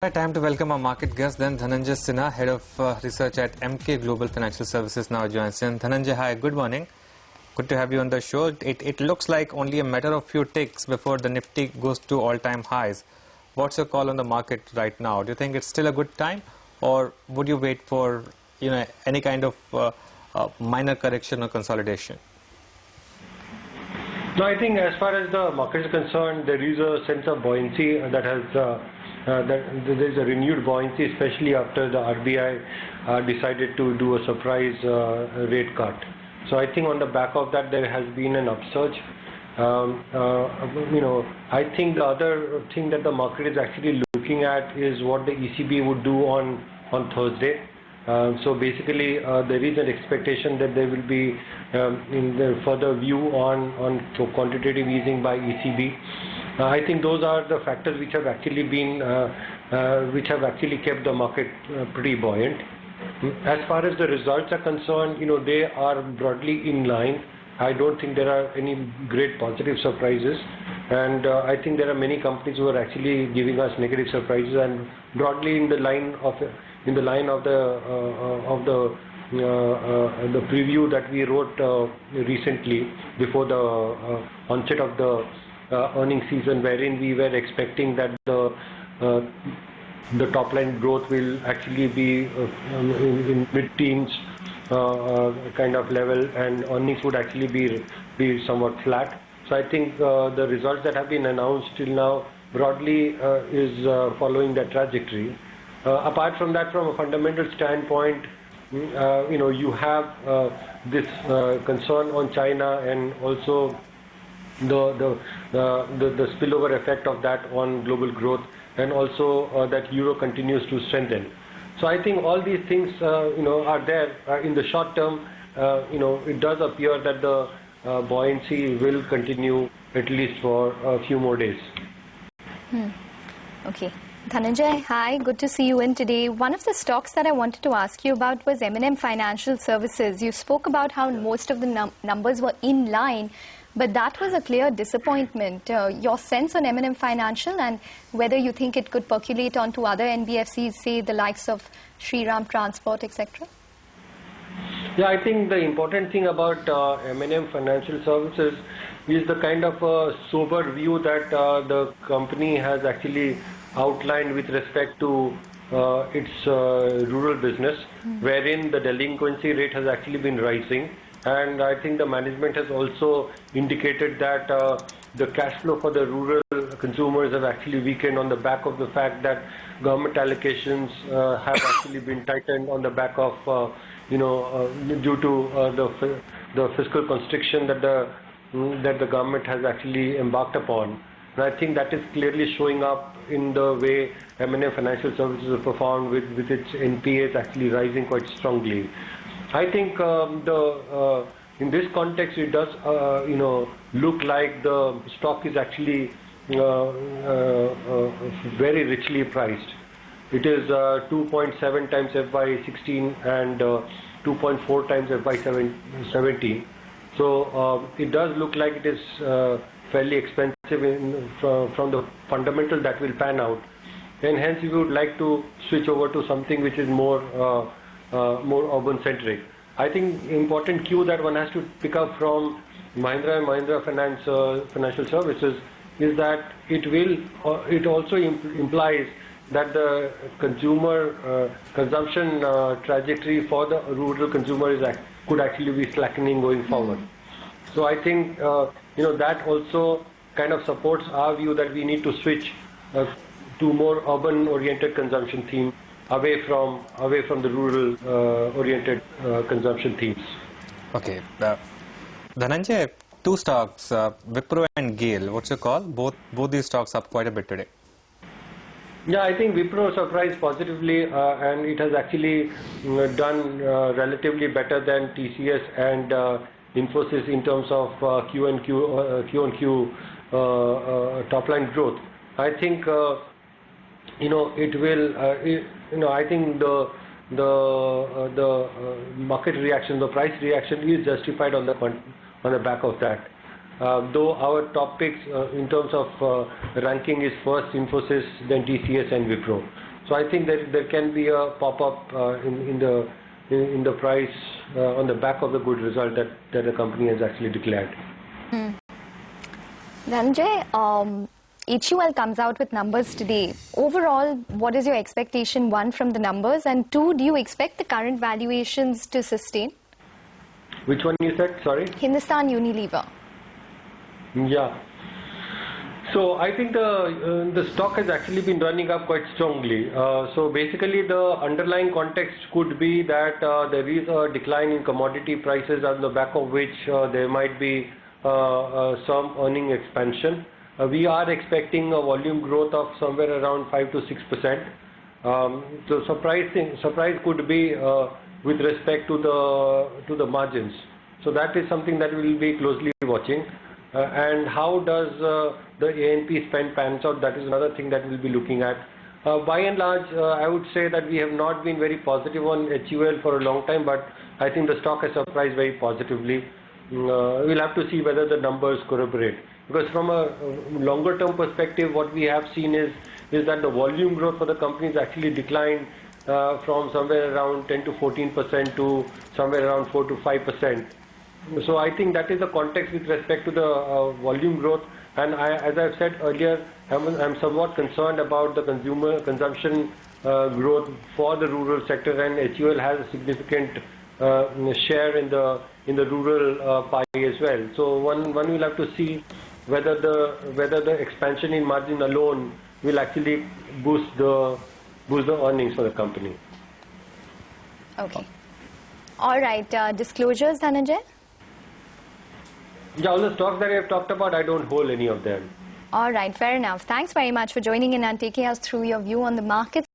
Time to welcome our market guest, then Dhananjay Sinha, Head of Research at Emkay Global Financial Services, now joins in. Dhananjay, hi, good morning. Good to have you on the show. It looks like only a matter of few ticks before the Nifty goes to all-time highs. What's your call on the market right now? Do you think it's still a good time, or would you wait for any kind of minor correction or consolidation? No, I think as far as the market is concerned, there is a sense of buoyancy that has there is a renewed buoyancy, especially after the RBI decided to do a surprise rate cut. So I think on the back of that, there has been an upsurge. I think the other thing that the market is actually looking at is what the ECB would do on Thursday. So basically, there is an expectation that there will be in the further view on quantitative easing by ECB. I think those are the factors which have actually been, which have actually kept the market pretty buoyant. As far as the results are concerned, they are broadly in line. I don't think there are any great positive surprises, and I think there are many companies who are actually giving us negative surprises, and broadly in the line of the preview that we wrote recently before the onset of the earnings season, wherein we were expecting that the top line growth will actually be in mid-teens kind of level, and earnings would actually be somewhat flat. So I think the results that have been announced till now broadly is following that trajectory. Apart from that, from a fundamental standpoint, you have this concern on China, and also the spillover effect of that on global growth, and also that euro continues to strengthen. So I think all these things are there in the short term. It does appear that the buoyancy will continue at least for a few more days. Okay. Dhananjay, hi, good to see you in today. One of the stocks that I wanted to ask you about was M&M Financial Services. You spoke about how most of the numbers were in line, but that was a clear disappointment. Your sense on M&M Financial, and whether you think it could percolate onto other NBFCs, say the likes of Shriram Transport, etc.? Yeah, I think the important thing about M&M Financial Services is the kind of sober view that the company has actually outlined with respect to its rural business, wherein the delinquency rate has actually been rising. And I think the management has also indicated that the cash flow for the rural consumers have actually weakened on the back of the fact that government allocations have actually been tightened on the back of, due to the fiscal constriction that the government has actually embarked upon. And I think that is clearly showing up in the way M&M Financial Services have performed, with its NPAs actually rising quite strongly. I think in this context, it does look like the stock is actually very richly priced. It is 2.7 times FY16 and 2.4 times FY17. So it does look like it is fairly expensive from the fundamental that will pan out, and hence we would like to switch over to something which is more urban centric. I think important cue that one has to pick up from Mahindra & Mahindra Financial Services is that it also implies that the consumer consumption trajectory for the rural consumer could actually be slackening going forward. So I think that also kind of supports our view that we need to switch to more urban-oriented consumption theme, away from the rural-oriented consumption themes. Okay, Dhananjay, two stocks, Wipro and GAIL. What's your call? Both these stocks up quite a bit today. Yeah, I think Wipro surprised positively, and it has actually done relatively better than TCS and Infosys in terms of Q-on-Q top line growth. I think it will. I think the market reaction, the price reaction, is justified on the back of that. Though our top picks in terms of ranking is first Infosys, then TCS and Wipro. So I think that there can be a pop-up in the price on the back of the good result that the company has actually declared. Dhananjay, HUL comes out with numbers today. Overall, what is your expectation, one, from the numbers, and two, do you expect the current valuations to sustain? Which one you said? Sorry? Hindustan Unilever. Yeah. So I think the stock has actually been running up quite strongly. So basically the underlying context could be that there is a decline in commodity prices on the back of which there might be some earning expansion. We are expecting a volume growth of somewhere around 5 to 6%. So surprise could be with respect to the margins. So that is something that we will be closely watching. And how does the A&P spend pans out? That is another thing that we'll be looking at. By and large, I would say that we have not been very positive on HUL for a long time, but I think the stock has surprised very positively. We'll have to see whether the numbers corroborate. Because from a longer term perspective, what we have seen is that the volume growth for the company has actually declined from somewhere around 10 to 14% to somewhere around 4 to 5%. So I think that is the context with respect to the volume growth. And as I've said earlier, I'm somewhat concerned about the consumer consumption growth for the rural sector, and HUL has a significant share in the rural pie as well. So one will have to see whether the expansion in margin alone will actually boost the earnings for the company. Okay. All right. Disclosures, Dhananjay? Yeah, all the stocks that I have talked about, I don't hold any of them. All right, fair enough. Thanks very much for joining in and taking us through your view on the markets.